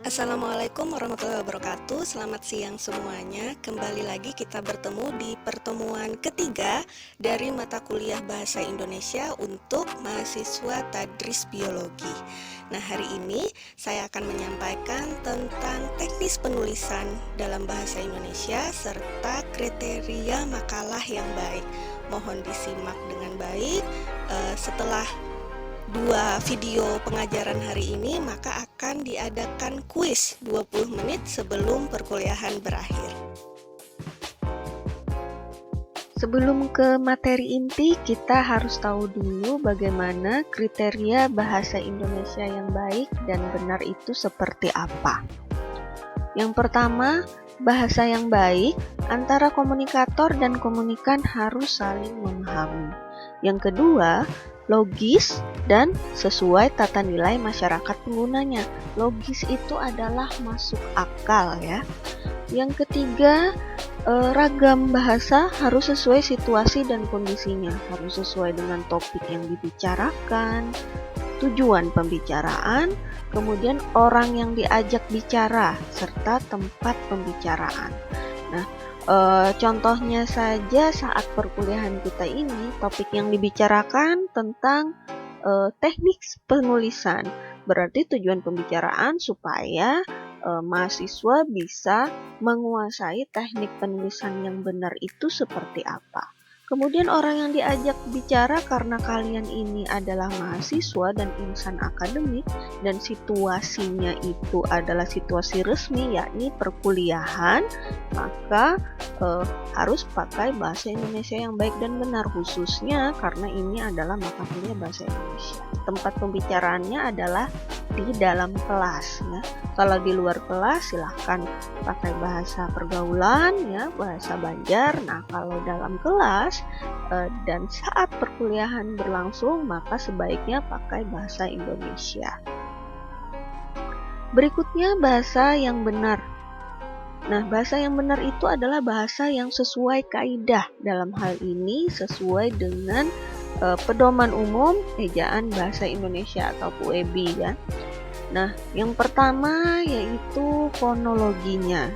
Assalamualaikum warahmatullahi wabarakatuh. Selamat siang semuanya. Kembali lagi kita bertemu di pertemuan ketiga dari mata kuliah Bahasa Indonesia untuk mahasiswa Tadris Biologi. Nah, hari ini saya akan menyampaikan tentang teknis penulisan dalam bahasa Indonesia serta kriteria makalah yang baik. Mohon disimak dengan baik. Setelah dua video pengajaran hari ini, maka akan diadakan kuis 20 menit sebelum perkuliahan berakhir. Sebelum ke materi inti, kita harus tahu dulu bagaimana kriteria bahasa Indonesia yang baik dan benar itu seperti apa. Yang pertama, bahasa yang baik antara komunikator dan komunikan harus saling memahami. Yang kedua, logis dan sesuai tata nilai masyarakat penggunanya. Logis itu adalah masuk akal ya. Yang ketiga, ragam bahasa harus sesuai situasi dan kondisinya. Harus sesuai dengan topik yang dibicarakan, tujuan pembicaraan, kemudian orang yang diajak bicara, serta tempat pembicaraan. Nah, contohnya saja saat perkuliahan kita ini, topik yang dibicarakan tentang teknik penulisan. Berarti tujuan pembicaraan supaya mahasiswa bisa menguasai teknik penulisan yang benar itu seperti apa. Kemudian orang yang diajak bicara karena kalian ini adalah mahasiswa dan insan akademik dan situasinya itu adalah situasi resmi yakni perkuliahan, maka harus pakai bahasa Indonesia yang baik dan benar, khususnya karena ini adalah mata kuliah bahasa Indonesia. Tempat pembicaraannya adalah di dalam kelas ya. Kalau di luar kelas silahkan pakai bahasa pergaulan ya, bahasa Banjar. Nah, kalau dalam kelas dan saat perkuliahan berlangsung, maka sebaiknya pakai bahasa Indonesia. Berikutnya, bahasa yang benar. Nah, bahasa yang benar itu adalah bahasa yang sesuai kaidah. Dalam hal ini sesuai dengan pedoman umum ejaan bahasa Indonesia atau PUEB ya. Nah, yang pertama yaitu fonologinya.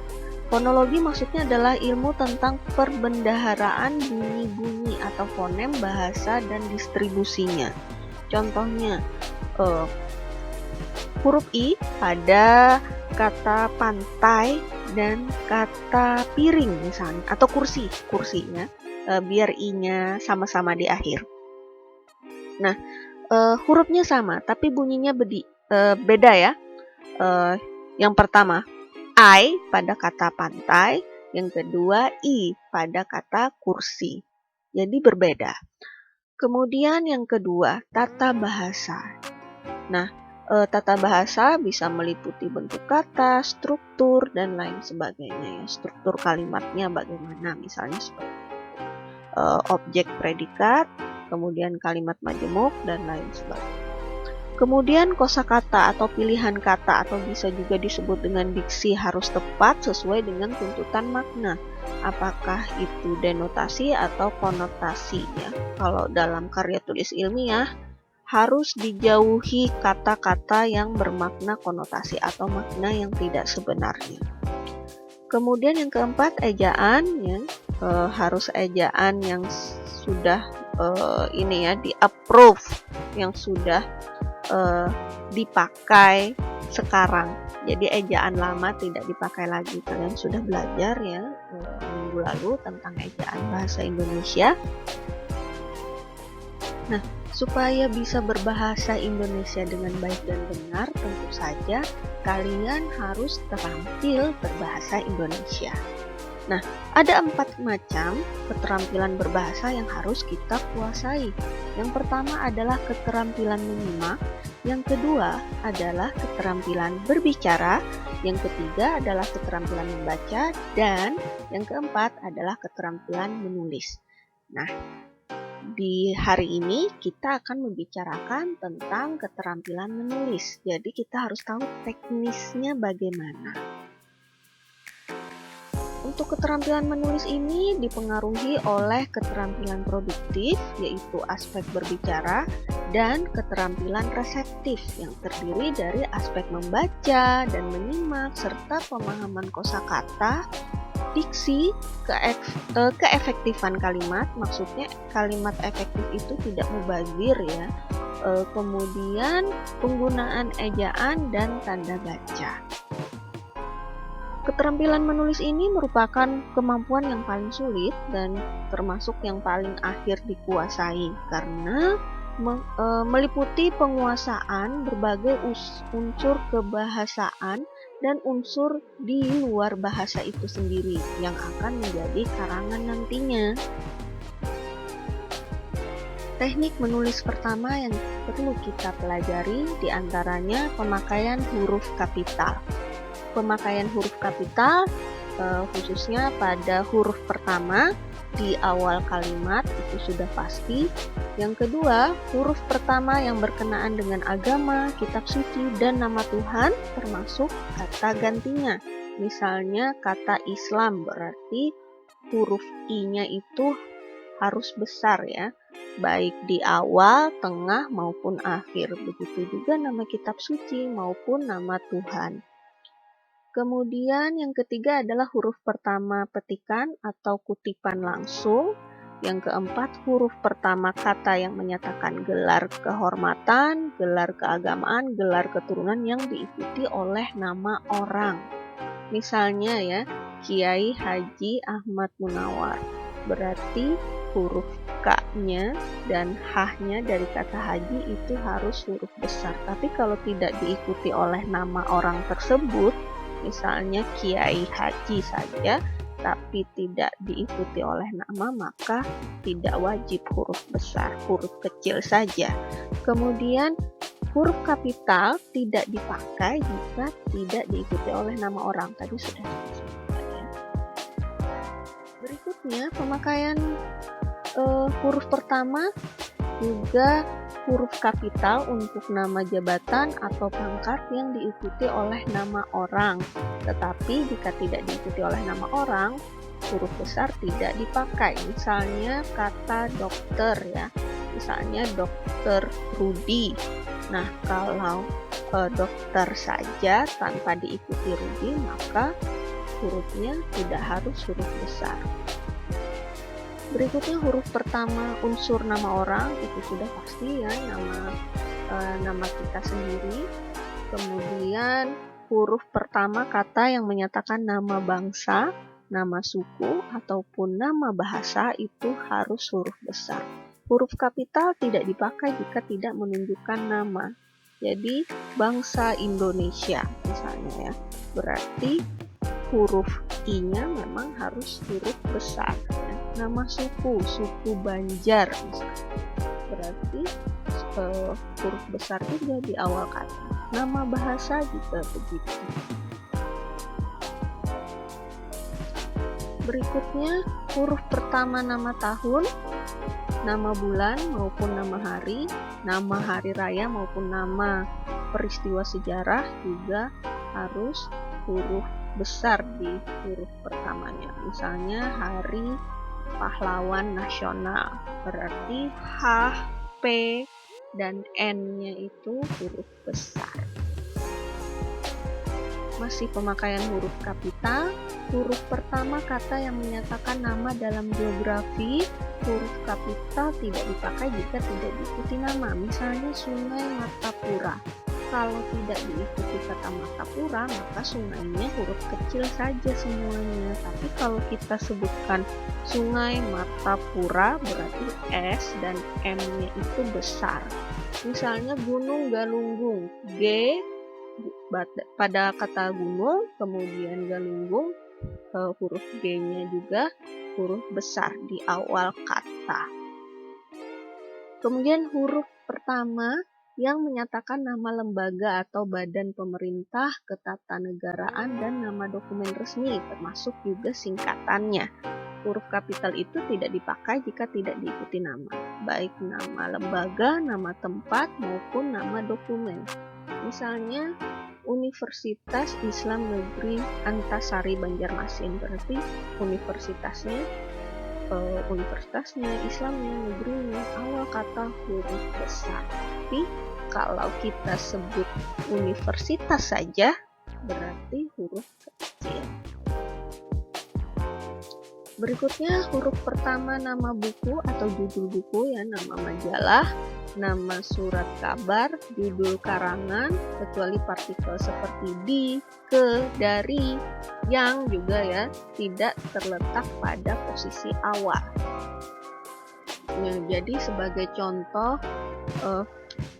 Fonologi maksudnya adalah ilmu tentang perbendaharaan bunyi-bunyi atau fonem bahasa dan distribusinya. Contohnya, huruf I pada kata pantai dan kata piring misalnya, atau kursinya, biar I-nya sama-sama di akhir. Nah, hurufnya sama, tapi bunyinya beda ya. Yang pertama, I pada kata pantai, yang kedua I pada kata kursi. Jadi berbeda. Kemudian yang kedua, tata bahasa. Nah, tata bahasa bisa meliputi bentuk kata, struktur, dan lain sebagainya ya. Struktur kalimatnya bagaimana, misalnya seperti objek predikat, kemudian kalimat majemuk, dan lain sebagainya. Kemudian kosakata atau pilihan kata atau bisa juga disebut dengan diksi harus tepat sesuai dengan tuntutan makna. Apakah itu denotasi atau konotasi ya. Kalau dalam karya tulis ilmiah harus dijauhi kata-kata yang bermakna konotasi atau makna yang tidak sebenarnya. Kemudian yang keempat, ejaan ya. Harus ejaan yang sudah di-approve, yang sudah dipakai sekarang. Jadi ejaan lama tidak dipakai lagi. Kalian sudah belajar ya minggu lalu tentang ejaan bahasa Indonesia. Nah, supaya bisa berbahasa Indonesia dengan baik dan benar, tentu saja kalian harus terampil berbahasa Indonesia. Nah, ada 4 macam keterampilan berbahasa yang harus kita kuasai. Yang pertama adalah keterampilan menyimak, yang kedua adalah keterampilan berbicara, yang ketiga adalah keterampilan membaca, dan yang keempat adalah keterampilan menulis. Nah, di hari ini kita akan membicarakan tentang keterampilan menulis. Jadi kita harus tahu teknisnya bagaimana. Untuk keterampilan menulis ini dipengaruhi oleh keterampilan produktif, yaitu aspek berbicara, dan keterampilan reseptif yang terdiri dari aspek membaca dan menyimak serta pemahaman kosakata, diksi, keefektifan kalimat, maksudnya kalimat efektif itu tidak mubazir ya, kemudian penggunaan ejaan dan tanda baca. Keterampilan menulis ini merupakan kemampuan yang paling sulit dan termasuk yang paling akhir dikuasai karena meliputi penguasaan berbagai unsur kebahasaan dan unsur di luar bahasa itu sendiri yang akan menjadi karangan nantinya. Teknik menulis pertama yang perlu kita pelajari diantaranya pemakaian huruf kapital. Pemakaian huruf kapital khususnya pada huruf pertama di awal kalimat itu sudah pasti. Yang kedua, huruf pertama yang berkenaan dengan agama, kitab suci, dan nama Tuhan termasuk kata gantinya. Misalnya kata Islam berarti huruf I-nya itu harus besar ya, baik di awal, tengah, maupun akhir. Begitu juga nama kitab suci maupun nama Tuhan. Kemudian yang ketiga adalah huruf pertama petikan atau kutipan langsung. Yang keempat, huruf pertama kata yang menyatakan gelar kehormatan, gelar keagamaan, gelar keturunan yang diikuti oleh nama orang. Misalnya ya, Kiai Haji Ahmad Munawar. Berarti huruf K-nya dan H-nya dari kata haji itu harus huruf besar. Tapi kalau tidak diikuti oleh nama orang tersebut, misalnya Kiai Haji saja, tapi tidak diikuti oleh nama, maka tidak wajib huruf besar, huruf kecil saja. Kemudian huruf kapital tidak dipakai jika tidak diikuti oleh nama orang. Tadi sudah disebutkan ya. Berikutnya pemakaian huruf pertama juga huruf kapital untuk nama jabatan atau pangkat yang diikuti oleh nama orang. Tetapi jika tidak diikuti oleh nama orang, huruf besar tidak dipakai. Misalnya kata dokter ya, misalnya dokter Rudi. Nah, kalau dokter saja tanpa diikuti Rudi, maka hurufnya tidak harus huruf besar. Berikutnya huruf pertama unsur nama orang itu sudah pasti ya, nama kita sendiri. Kemudian huruf pertama kata yang menyatakan nama bangsa, nama suku ataupun nama bahasa itu harus huruf besar. Huruf kapital tidak dipakai jika tidak menunjukkan nama. Jadi bangsa Indonesia misalnya ya, berarti huruf I-nya memang harus huruf besar ya. Nama suku Banjar misalnya, berarti huruf besar juga di awal kata. Nama bahasa juga begitu. Berikutnya huruf pertama nama tahun, nama bulan maupun nama hari raya maupun nama peristiwa sejarah juga harus huruf besar di huruf pertamanya. Misalnya Hari Pahlawan Nasional, berarti H, P, dan N-nya itu huruf besar. Masih pemakaian huruf kapital, huruf pertama kata yang menyatakan nama dalam geografi, huruf kapital tidak dipakai jika tidak diikuti nama. Misalnya Sungai Martapura. Kalau tidak diikuti kata Martapura, maka sungainya huruf kecil saja semuanya. Tapi kalau kita sebutkan Sungai Martapura, berarti S dan M-nya itu besar. Misalnya Gunung Galunggung, G pada kata gunung, kemudian Galunggung, huruf G-nya juga huruf besar di awal kata. Kemudian huruf pertama yang menyatakan nama lembaga atau badan pemerintah, ketatanegaraan, dan nama dokumen resmi, termasuk juga singkatannya. Huruf kapital itu tidak dipakai jika tidak diikuti nama, baik nama lembaga, nama tempat, maupun nama dokumen. Misalnya Universitas Islam Negeri Antasari Banjarmasin, berarti universitasnya universitasnya, Islamnya, negerinya, awal kata huruf besar. Tapi kalau kita sebut universitas saja, berarti huruf kecil. Berikutnya huruf pertama nama buku atau judul buku ya, nama majalah, nama surat kabar, judul karangan, kecuali partikel seperti di, ke, dari, yang juga ya tidak terletak pada posisi awal. Nah, jadi sebagai contoh,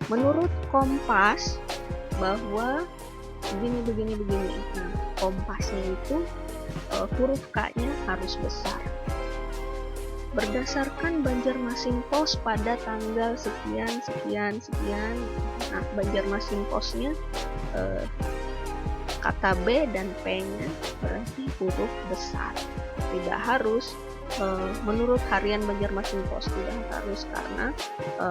menurut Kompas bahwa begini. Nah, Kompasnya itu huruf K-nya harus besar. Berdasarkan Banjarmasin Post pada tanggal sekian. Nah, Banjarmasin Post-nya kata B dan P-nya berarti huruf besar. Tidak harus, menurut harian Banjarmasin Post tidak harus, karena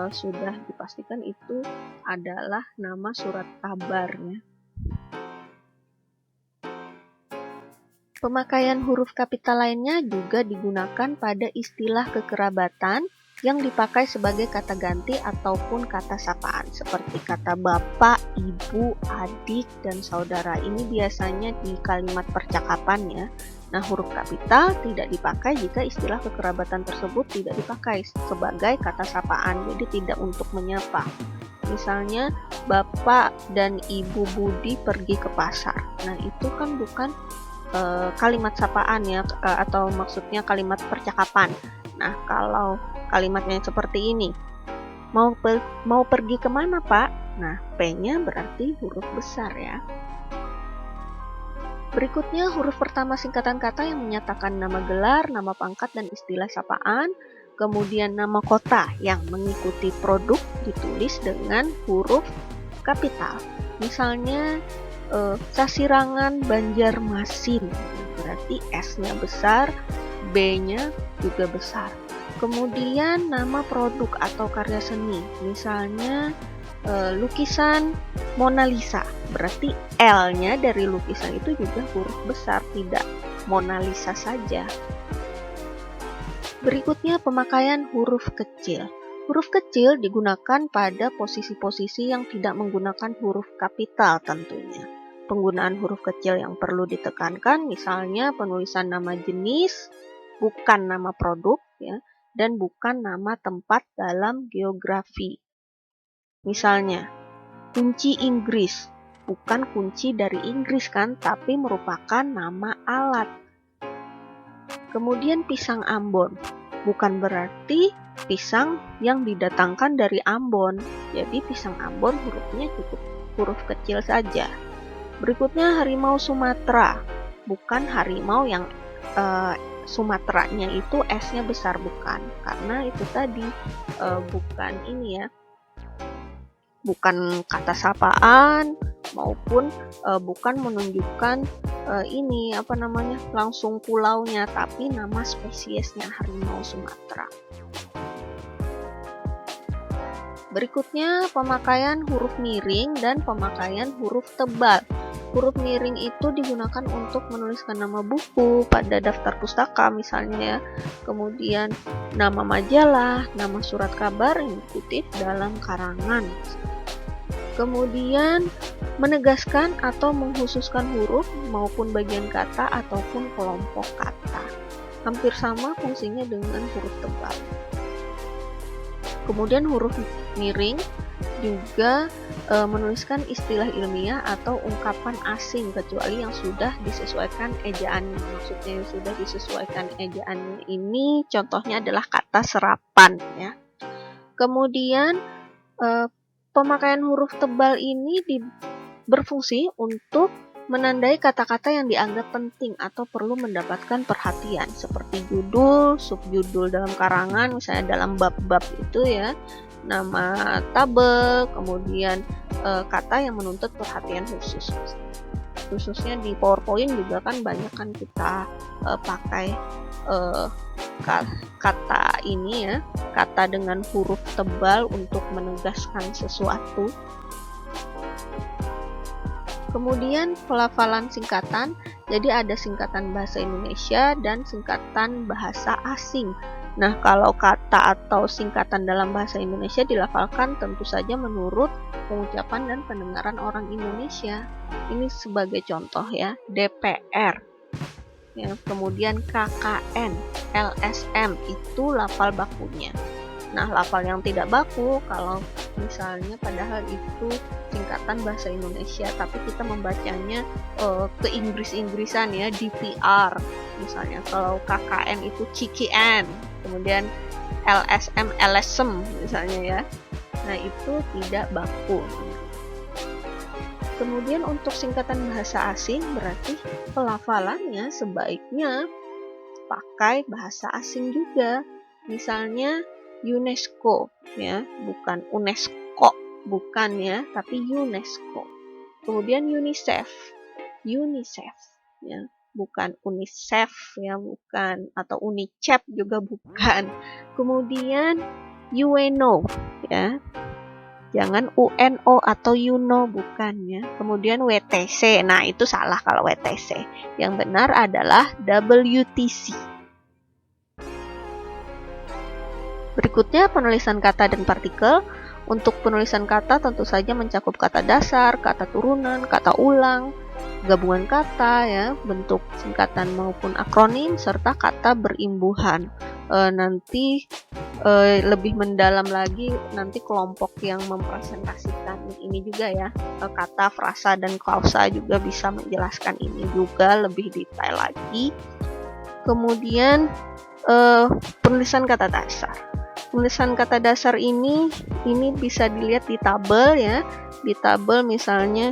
sudah dipastikan itu adalah nama surat kabarnya. Pemakaian huruf kapital lainnya juga digunakan pada istilah kekerabatan yang dipakai sebagai kata ganti ataupun kata sapaan, seperti kata bapak, ibu, adik, dan saudara. Ini biasanya di kalimat percakapan ya. Nah, huruf kapital tidak dipakai jika istilah kekerabatan tersebut tidak dipakai sebagai kata sapaan, jadi tidak untuk menyapa. Misalnya, Bapak dan Ibu Budi pergi ke pasar. Nah, itu kan bukan kalimat sapaan ya, atau maksudnya kalimat percakapan. Nah, kalau kalimatnya seperti ini, mau pergi kemana Pak? Nah, P-nya berarti huruf besar ya. Berikutnya huruf pertama singkatan kata yang menyatakan nama gelar, nama pangkat, dan istilah sapaan. Kemudian nama kota yang mengikuti produk ditulis dengan huruf kapital. Misalnya Sasirangan Banjarmasin, berarti S-nya besar, B-nya juga besar. Kemudian nama produk atau karya seni, misalnya lukisan Mona Lisa, berarti L-nya dari lukisan itu juga huruf besar, tidak Mona Lisa saja. Berikutnya pemakaian huruf kecil. Huruf kecil digunakan pada posisi-posisi yang tidak menggunakan huruf kapital tentunya. Penggunaan huruf kecil yang perlu ditekankan, misalnya penulisan nama jenis, bukan nama produk, ya, dan bukan nama tempat dalam geografi. Misalnya, kunci Inggris, bukan kunci dari Inggris kan, tapi merupakan nama alat. Kemudian pisang Ambon, bukan berarti pisang yang didatangkan dari Ambon. Jadi pisang Ambon hurufnya cukup huruf kecil saja. Berikutnya harimau Sumatera, bukan harimau yang Sumateranya itu S-nya besar, bukan. Karena itu tadi bukan ini ya, bukan kata sapaan maupun bukan menunjukkan ini langsung pulaunya, tapi nama spesiesnya harimau Sumatera. Berikutnya pemakaian huruf miring dan pemakaian huruf tebal. Huruf miring itu digunakan untuk menuliskan nama buku pada daftar pustaka misalnya, kemudian nama majalah, nama surat kabar yang dikutip dalam karangan. Kemudian menegaskan atau menghususkan huruf maupun bagian kata ataupun kelompok kata. Hampir sama fungsinya dengan huruf tebal. Kemudian huruf miring juga menuliskan istilah ilmiah atau ungkapan asing kecuali yang sudah disesuaikan ejaannya. Maksudnya yang sudah disesuaikan ejaannya ini contohnya adalah kata serapan ya. Kemudian pemakaian huruf tebal ini berfungsi untuk menandai kata-kata yang dianggap penting atau perlu mendapatkan perhatian, seperti judul, subjudul dalam karangan, misalnya dalam bab-bab itu ya, nama tabel, kemudian kata yang menuntut perhatian khusus. Khususnya di PowerPoint juga kan banyak kan kita pakai kata ini ya, kata dengan huruf tebal untuk menegaskan sesuatu. Kemudian pelafalan singkatan Jadi ada singkatan bahasa Indonesia dan singkatan bahasa asing. Nah, kalau kata atau singkatan dalam bahasa Indonesia dilafalkan tentu saja menurut pengucapan dan pendengaran orang Indonesia. Ini sebagai contoh ya, DPR. Ya, kemudian KKN, LSM itu lafal bakunya. Nah, lafal yang tidak baku kalau misalnya padahal itu singkatan bahasa Indonesia tapi kita membacanya ke Inggris-Inggrisan ya, DPR. Misalnya kalau KKN itu CKN, kemudian LSM LSM misalnya ya. Nah, itu tidak baku. Kemudian untuk singkatan bahasa asing berarti pelafalannya sebaiknya pakai bahasa asing juga. Misalnya UNESCO ya, bukan UNESCO, bukan ya, tapi UNESCO. Kemudian UNICEF ya, bukan UNICEF ya, bukan, atau UNICEF juga bukan. Kemudian UNO ya, jangan UNO atau UNO, bukan ya. Kemudian WTC, nah itu salah kalau WTC. Yang benar adalah WTC. Berikutnya penulisan kata dan partikel. Untuk penulisan kata tentu saja mencakup kata dasar, kata turunan, kata ulang, gabungan kata ya, bentuk singkatan maupun akronim, serta kata berimbuhan. Nanti lebih mendalam lagi nanti kelompok yang mempresentasikan ini juga ya, kata, frasa, dan klausa juga bisa menjelaskan ini juga lebih detail lagi. Kemudian penulisan kata dasar. Penulisan kata dasar ini bisa dilihat di tabel ya. Di tabel misalnya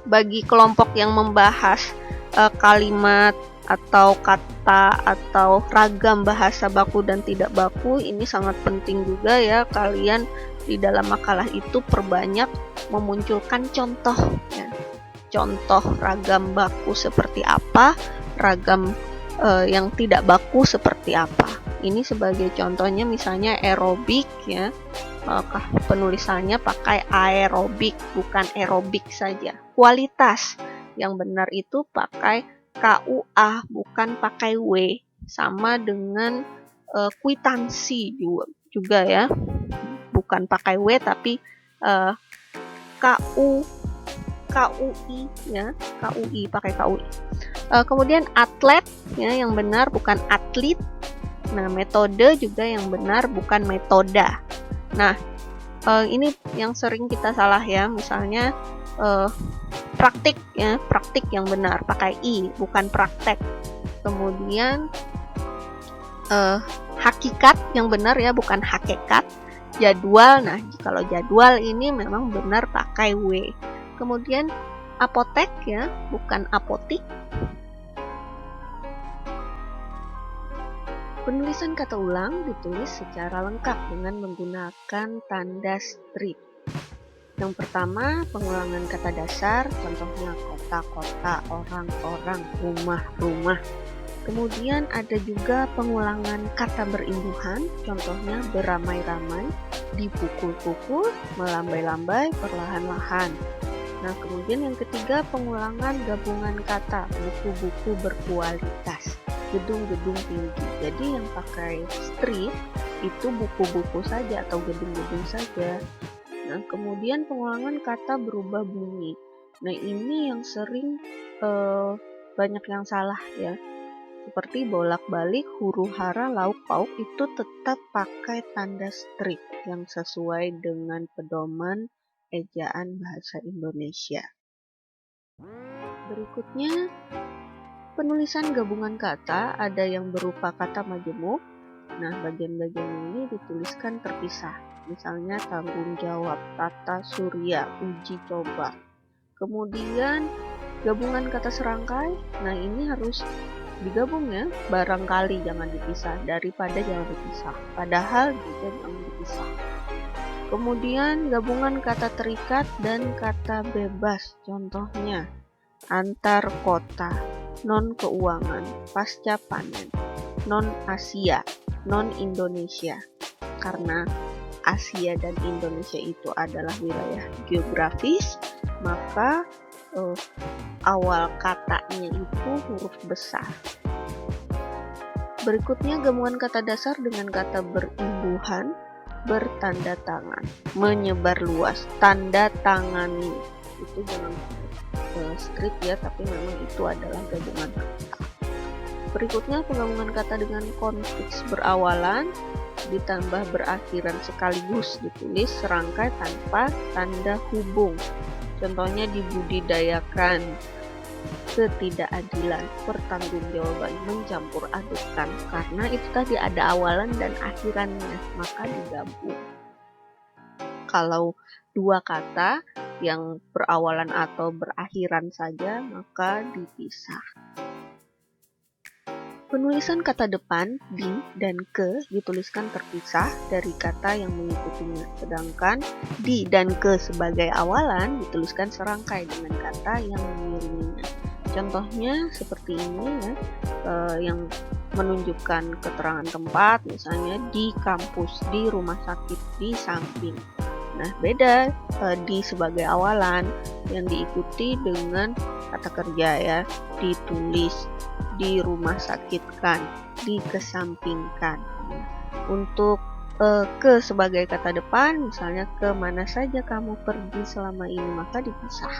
bagi kelompok yang membahas kalimat atau kata atau ragam bahasa baku dan tidak baku, ini sangat penting juga ya kalian di dalam makalah itu perbanyak memunculkan contoh ya. Contoh ragam baku seperti apa, ragam yang tidak baku seperti apa. Ini sebagai contohnya misalnya aerobik ya, penulisannya pakai aerobik bukan aerobik saja. Kualitas yang benar itu pakai KUA bukan pakai W, sama dengan kwitansi juga ya, bukan pakai W tapi KUI ya, KUI pakai KUI. Kemudian atlet ya, yang benar bukan atlet. Nah, metode juga yang benar bukan metoda. Nah, ini yang sering kita salah ya, misalnya praktik ya, praktik yang benar pakai I bukan praktek. Kemudian hakikat yang benar ya, bukan hakikat. Jadwal, nah kalau jadwal ini memang benar pakai W. Kemudian apotek ya, bukan apotik. Penulisan kata ulang ditulis secara lengkap dengan menggunakan tanda strip. Yang pertama, pengulangan kata dasar, contohnya kota-kota, orang-orang, rumah-rumah. Kemudian ada juga pengulangan kata berimbuhan, contohnya beramai-ramai, dipukul-pukul, melambai-lambai, perlahan-lahan. Nah, kemudian yang ketiga, pengulangan gabungan kata, buku-buku berkualitas, gedung-gedung tinggi. Jadi yang pakai strip itu buku-buku saja atau gedung-gedung saja. Nah, kemudian pengulangan kata berubah bunyi. Nah, ini yang sering banyak yang salah ya. Seperti bolak-balik, huru-hara, lauk pauk itu tetap pakai tanda strip yang sesuai dengan pedoman ejaan bahasa Indonesia. Berikutnya, penulisan gabungan kata ada yang berupa kata majemuk. Nah, bagian-bagian ini dituliskan terpisah. Misalnya tanggung jawab, tata surya, uji coba. Kemudian gabungan kata serangkai. Nah, ini harus digabung ya, barangkali jangan dipisah, daripada jangan dipisah, padahal juga jangan dipisah. Kemudian gabungan kata terikat dan kata bebas, contohnya antar kota, non keuangan, pasca panen, non Asia, non Indonesia. Karena Asia dan Indonesia itu adalah wilayah geografis, maka awal katanya itu huruf besar. Berikutnya gabungan kata dasar dengan kata berimbuhan, bertanda tangan, menyebar luas, tanda tangani. Itu jangan strict ya, tapi memang itu adalah gabungan kata. Berikutnya penggabungan kata dengan konfiks berawalan ditambah berakhiran sekaligus ditulis serangkai tanpa tanda hubung. Contohnya dibudidayakan, ketidakadilan, pertanggungjawaban, mencampur adukan. Karena itu tadi ada awalan dan akhirannya, maka digabung. Kalau dua kata yang berawalan atau berakhiran saja, maka dipisah. Penulisan kata depan di dan ke dituliskan terpisah dari kata yang mengikutinya, sedangkan di dan ke sebagai awalan dituliskan serangkai dengan kata yang mengiringinya. Contohnya seperti ini ya, yang menunjukkan keterangan tempat, misalnya di kampus, di rumah sakit, di samping. Nah, beda di sebagai awalan yang diikuti dengan kata kerja ya, ditulis, di rumah sakit kan, dikesampingkan. Untuk ke sebagai kata depan, misalnya kemana saja kamu pergi selama ini, maka dipisah.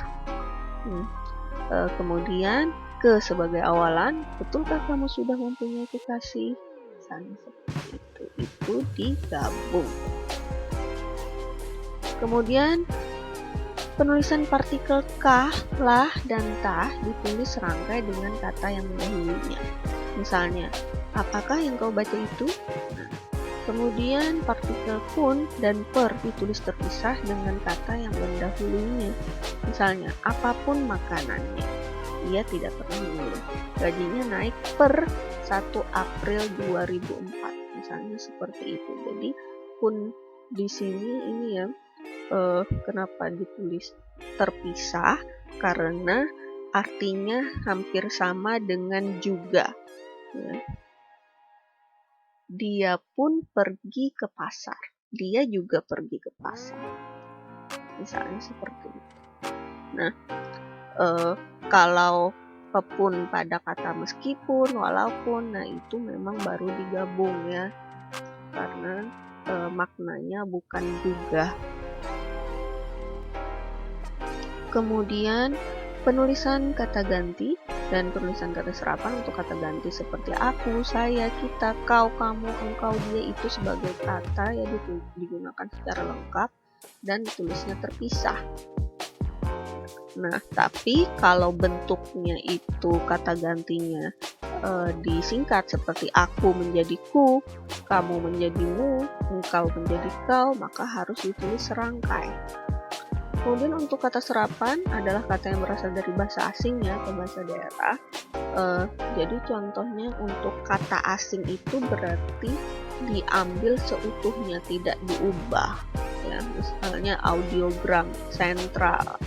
Kemudian ke sebagai awalan, betulkah kamu sudah mempunyai kekasih? Misalnya seperti itu digabung. Kemudian penulisan partikel kah, lah, dan tah ditulis serangkai dengan kata yang mendahulunya. Misalnya, apakah yang kau baca itu? Kemudian partikel pun dan per ditulis terpisah dengan kata yang mendahulunya. Misalnya, apapun makanannya. Ia tidak pernah mengeluh. Gajinya naik per 1 April 2004. Misalnya seperti itu. Jadi pun di sini ini ya, kenapa ditulis terpisah? Karena artinya hampir sama dengan juga. Ya. Dia pun pergi ke pasar. Dia juga pergi ke pasar. Misalnya seperti itu. Nah, kalau pun pada kata meskipun, walaupun, nah itu memang baru digabung ya. Karena maknanya bukan juga. Kemudian penulisan kata ganti dan penulisan kata serapan untuk kata ganti seperti aku, saya, kita, kau, kamu, engkau, dia itu sebagai kata yang digunakan secara lengkap dan ditulisnya terpisah. Nah, tapi kalau bentuknya itu kata gantinya disingkat seperti aku menjadi ku, kamu menjadi mu, engkau menjadi kau, maka harus ditulis serangkai. Kemudian untuk kata serapan adalah kata yang berasal dari bahasa asing ya, atau bahasa daerah. Jadi contohnya untuk kata asing itu berarti diambil seutuhnya, tidak diubah. Ya, misalnya audiogram, sentral,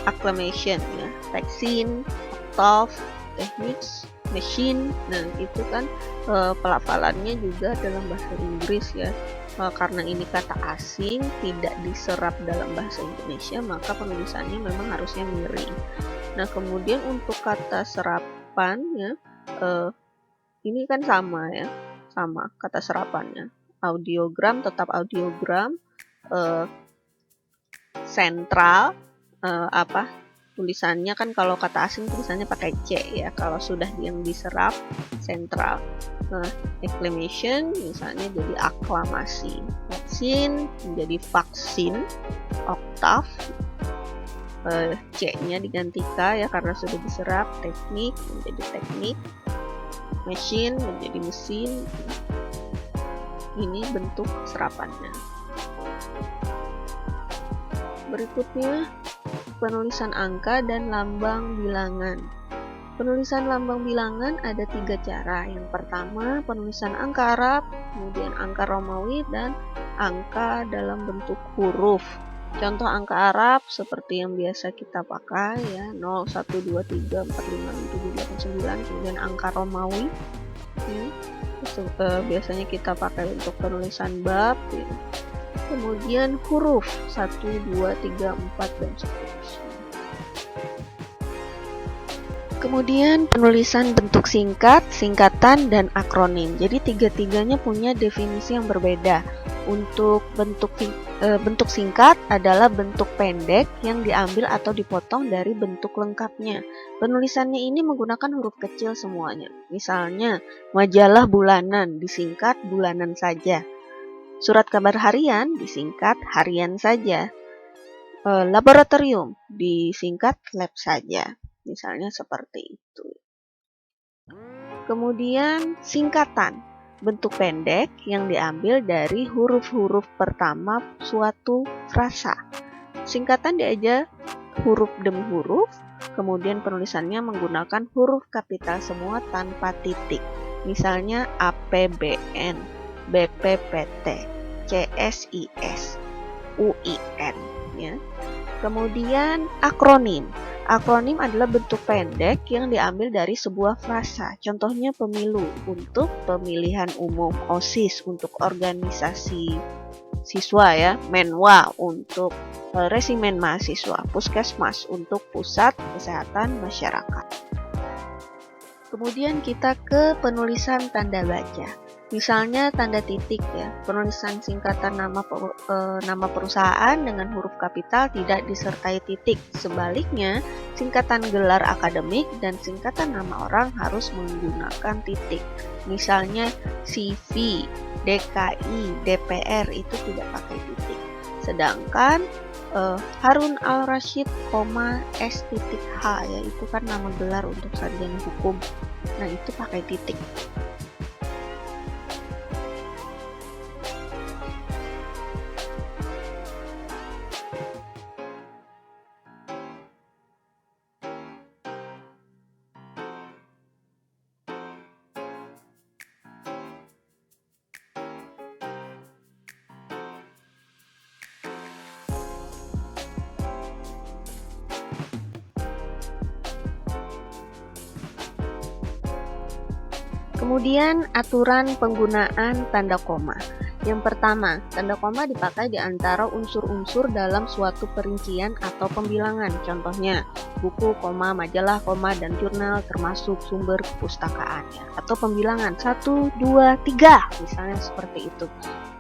acclamation ya, vaksin, octave, techniques, machine. Nah, itu kan pelafalannya juga dalam bahasa Inggris ya. Karena ini kata asing, tidak diserap dalam bahasa Indonesia, maka penulisannya memang harusnya miring. Nah, kemudian untuk kata serapan ya, ini kan sama ya, sama kata serapannya. Audiogram tetap audiogram, sentral, tulisannya kan kalau kata asing tulisannya pakai C ya, kalau sudah yang diserap sentral. Acclamation misalnya jadi aklamasi, vaksin menjadi vaksin, octave C-nya diganti K ya karena sudah diserap, teknik menjadi teknik, machine menjadi mesin. Ini bentuk serapannya. Berikutnya penulisan angka dan lambang bilangan. Penulisan lambang bilangan ada 3 cara. Yang pertama penulisan angka Arab, kemudian angka Romawi, dan angka dalam bentuk huruf. Contoh angka Arab seperti yang biasa kita pakai ya, 0, 1, 2, 3, 4, 5, 6, 7, 8, 9. Kemudian angka Romawi ya, biasanya kita pakai untuk penulisan bab ya. kemudian huruf 1, 2, 3, 4, dan seterusnya. Kemudian penulisan bentuk singkat, singkatan, dan akronim. Jadi tiga-tiganya punya definisi yang berbeda. Untuk bentuk singkat adalah bentuk pendek yang diambil atau dipotong dari bentuk lengkapnya. Penulisannya ini menggunakan huruf kecil semuanya. Misalnya, majalah bulanan disingkat bulanan saja. Surat kabar harian disingkat harian saja. Laboratorium disingkat lab saja. Misalnya seperti itu. Kemudian singkatan, bentuk pendek yang diambil dari huruf-huruf pertama suatu frasa. Singkatan diajar huruf demi huruf, kemudian penulisannya menggunakan huruf kapital semua tanpa titik. Misalnya APBN, BPPT, CSIS, UIN. Ya. Kemudian akronim. Akronim adalah bentuk pendek yang diambil dari sebuah frasa. Contohnya pemilu untuk pemilihan umum, OSIS untuk organisasi siswa ya, Menwa untuk resimen mahasiswa, Puskesmas untuk pusat kesehatan masyarakat. Kemudian kita ke penulisan tanda baca. Misalnya tanda titik ya, penulisan singkatan nama perusahaan dengan huruf kapital tidak disertai titik. Sebaliknya, singkatan gelar akademik dan singkatan nama orang harus menggunakan titik. Misalnya CV, DKI, DPR itu tidak pakai titik. Sedangkan Harun Al-Rashid, S.H ya, itu kan nama gelar untuk sarjana hukum. Nah, itu pakai titik. Kemudian aturan penggunaan tanda koma. Yang pertama, tanda koma dipakai di antara unsur-unsur dalam suatu perincian atau pembilangan. Contohnya, buku, koma, majalah, koma, dan jurnal termasuk sumber kepustakaan. Ya. Atau pembilangan 1, 2, 3, misalnya seperti itu.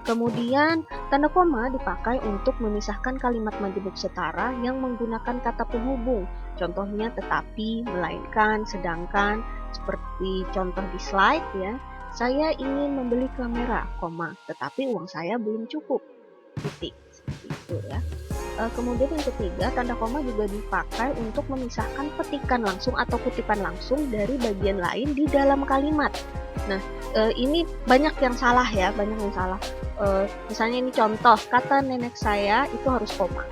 Kemudian, tanda koma dipakai untuk memisahkan kalimat majemuk setara yang menggunakan kata penghubung. Contohnya tetapi, melainkan, sedangkan, seperti contoh di slide ya. Saya ingin membeli kamera, tetapi uang saya belum cukup. Titik. Seperti itu ya. Kemudian yang ketiga, tanda koma juga dipakai untuk memisahkan petikan langsung atau kutipan langsung dari bagian lain di dalam kalimat. Nah, ini banyak yang salah ya, banyak yang salah. Misalnya ini contoh, kata nenek saya itu harus koma.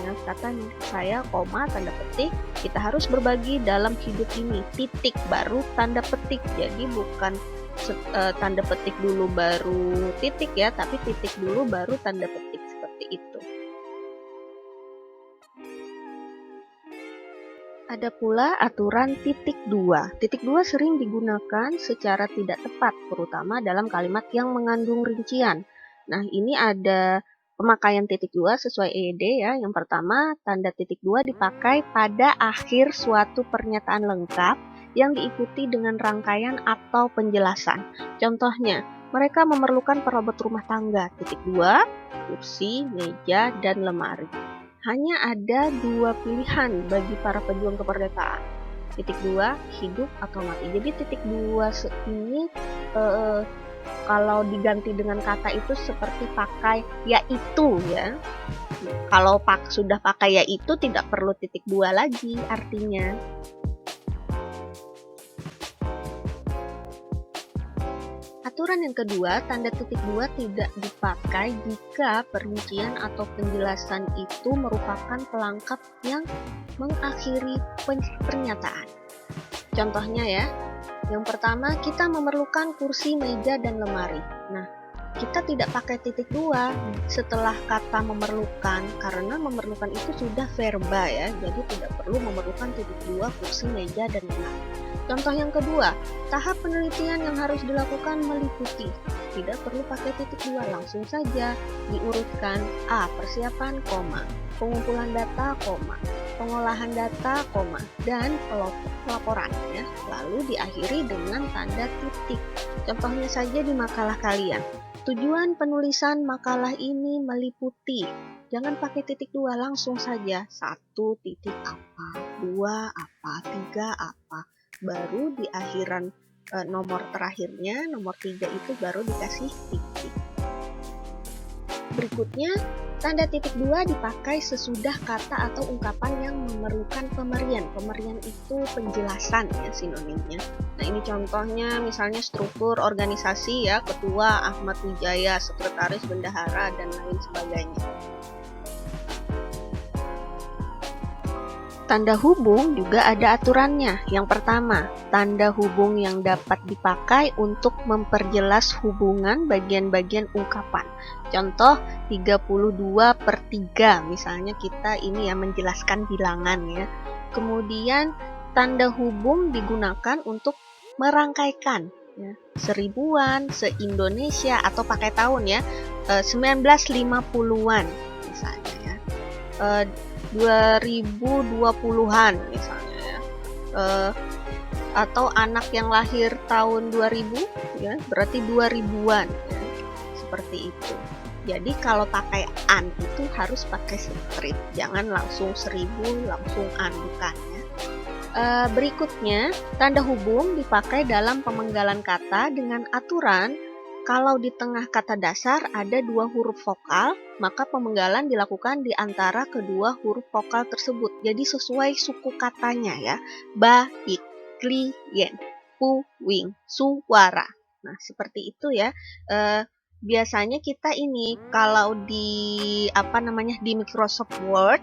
Ya, kata nenek saya, koma, tanda petik, kita harus berbagi dalam hidup ini, titik, baru tanda petik. Jadi bukan tanda petik dulu baru titik ya, tapi titik dulu baru tanda petik, seperti itu. Ada pula aturan titik 2. Titik 2 sering digunakan secara tidak tepat, terutama dalam kalimat yang mengandung rincian. Nah, ini ada pemakaian titik 2 sesuai EYD ya. Yang pertama, tanda titik 2 dipakai pada akhir suatu pernyataan lengkap yang diikuti dengan rangkaian atau penjelasan. Contohnya, mereka memerlukan perabot rumah tangga. Titik 2, kursi, meja, dan lemari. Hanya ada 2 pilihan bagi para pejuang kemerdekaan. Titik 2, hidup atau mati. Jadi titik 2 ini kalau diganti dengan kata itu seperti pakai yaitu ya. Kalau sudah pakai yaitu tidak perlu titik 2 lagi artinya. Aturan yang kedua, tanda titik 2 tidak dipakai jika perincian atau penjelasan itu merupakan pelengkap yang mengakhiri pernyataan. Contohnya ya, yang pertama kita memerlukan kursi, meja, dan lemari. Nah, kita tidak pakai titik 2 setelah kata memerlukan, karena memerlukan itu sudah verba ya, jadi tidak perlu memerlukan titik 2, kursi, meja, dan lemari. Contoh yang kedua, tahap penelitian yang harus dilakukan meliputi. tidak perlu pakai titik dua, langsung saja diurutkan. A. Persiapan, koma, pengumpulan data, koma, pengolahan data, koma, dan pelaporan, ya. Lalu diakhiri dengan tanda titik. Contohnya saja di makalah kalian. Tujuan penulisan makalah ini meliputi. Jangan pakai titik dua, langsung saja 1 titik apa, 2 apa, 3 apa. Baru di akhiran nomor terakhirnya, nomor 3 itu baru dikasih titik. Berikutnya, tanda titik dua dipakai sesudah kata atau ungkapan yang memerlukan pemerian. Pemerian itu penjelasan, ya, sinonimnya. Nah, ini contohnya misalnya struktur organisasi, ya, ketua Ahmad Wijaya, sekretaris bendahara, dan lain sebagainya. Tanda hubung juga ada aturannya. Yang pertama, tanda hubung yang dapat dipakai untuk memperjelas hubungan bagian-bagian ungkapan. Contoh 32/3, misalnya kita ini ya menjelaskan bilangan, ya. Kemudian tanda hubung digunakan untuk merangkaikan, ya, 1000-an, se-Indonesia, atau pakai tahun, ya, 1950-an misalnya, ya. 2020-an misalnya, ya. Atau anak yang lahir tahun 2000, ya, berarti 2000-an, ya. Seperti itu. Jadi kalau pakai an itu harus pakai strip, jangan langsung 1000 langsung an, bukan, ya. Berikutnya, tanda hubung dipakai dalam pemenggalan kata dengan aturan kalau di tengah kata dasar ada 2 huruf vokal, maka pemenggalan dilakukan di antara kedua huruf vokal tersebut. Jadi sesuai suku katanya, ya. Baik, klien, puing, suara. Nah, seperti itu, ya. Biasanya kita ini kalau di di Microsoft Word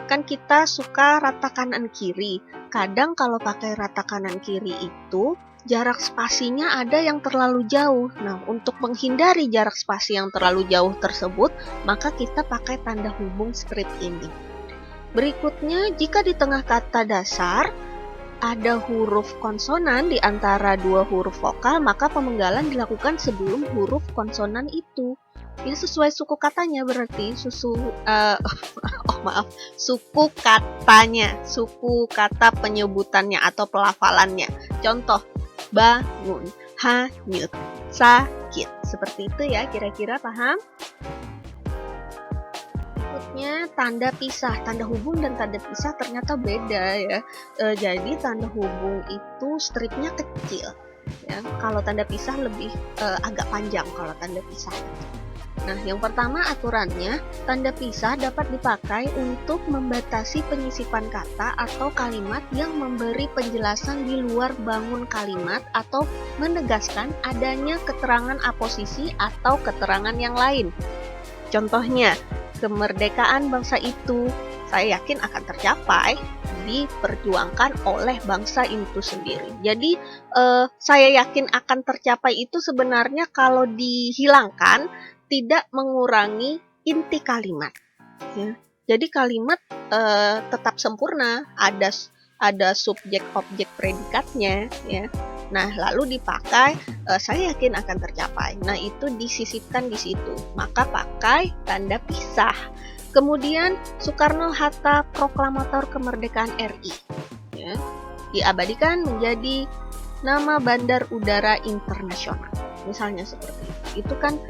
kan kita suka rata kanan kiri. Kadang kalau pakai rata kanan kiri itu jarak spasinya ada yang terlalu jauh. Nah, untuk menghindari jarak spasi yang terlalu jauh tersebut, maka kita pakai tanda hubung strip ini. Berikutnya, jika di tengah kata dasar ada huruf konsonan di antara 2 huruf vokal, maka pemenggalan dilakukan sebelum huruf konsonan itu. Ini sesuai suku katanya, berarti suku katanya, suku kata penyebutannya atau pelafalannya. Contoh, bangun, hanyut, sakit. Seperti itu, ya, kira-kira paham? Berikutnya, tanda pisah. Tanda hubung dan tanda pisah ternyata beda, ya. Jadi tanda hubung itu stripnya kecil, ya. Kalau tanda pisah lebih agak panjang kalau tanda pisah. Nah, yang pertama aturannya, tanda pisah dapat dipakai untuk membatasi penyisipan kata atau kalimat yang memberi penjelasan di luar bangun kalimat atau menegaskan adanya keterangan aposisi atau keterangan yang lain. Contohnya, kemerdekaan bangsa itu saya yakin akan tercapai diperjuangkan oleh bangsa itu sendiri. Jadi, saya yakin akan tercapai itu sebenarnya kalau dihilangkan tidak mengurangi inti kalimat, ya. Jadi kalimat tetap sempurna, ada subjek, objek, predikatnya, ya. Nah, lalu dipakai saya yakin akan tercapai. Nah, itu disisipkan di situ. Maka pakai tanda pisah. Kemudian Soekarno-Hatta Proklamator Kemerdekaan RI, ya, diabadikan menjadi nama Bandar Udara Internasional. Misalnya seperti itu. Itu kan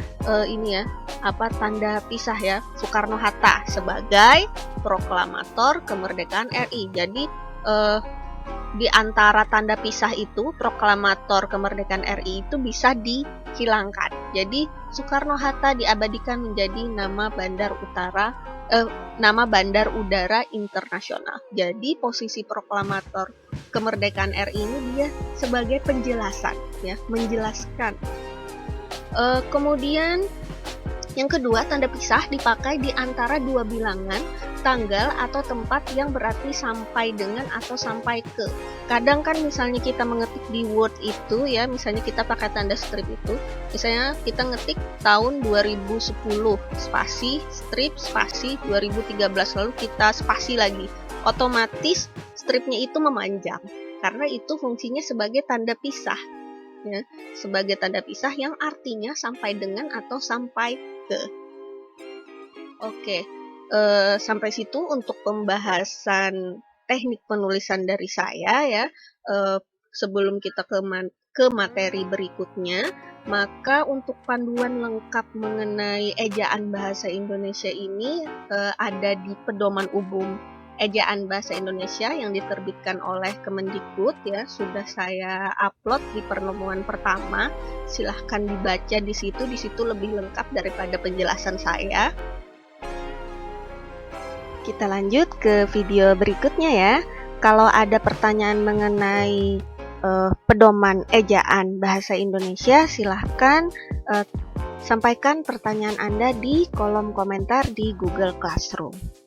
tanda pisah, ya, Soekarno-Hatta sebagai proklamator kemerdekaan RI. Jadi di antara tanda pisah itu, proklamator kemerdekaan RI itu bisa dihilangkan. Jadi Soekarno-Hatta diabadikan menjadi nama Bandar Udara Internasional. Jadi posisi proklamator kemerdekaan RI ini dia sebagai penjelasan, ya, menjelaskan. Kemudian yang kedua, tanda pisah dipakai di antara 2 bilangan, tanggal atau tempat yang berarti sampai dengan atau sampai ke. Kadang kan misalnya kita mengetik di Word itu, ya, misalnya kita pakai tanda strip itu, misalnya kita ngetik tahun 2010, spasi, strip, spasi, 2013, lalu kita spasi lagi. Otomatis stripnya itu memanjang, karena itu fungsinya sebagai tanda pisah. ya, sebagai tanda pisah yang artinya sampai dengan atau sampai ke. Oke, sampai situ untuk pembahasan teknik penulisan dari saya ya. Sebelum kita ke materi berikutnya, maka untuk panduan lengkap mengenai ejaan bahasa Indonesia ini ada di Pedoman Umum Ejaan Bahasa Indonesia yang diterbitkan oleh Kemendikbud ya, sudah saya upload di pertemuan pertama. Silahkan dibaca di situ lebih lengkap daripada penjelasan saya. Kita lanjut ke video berikutnya ya. Kalau ada pertanyaan mengenai pedoman ejaan bahasa Indonesia, silahkan sampaikan pertanyaan Anda di kolom komentar di Google Classroom.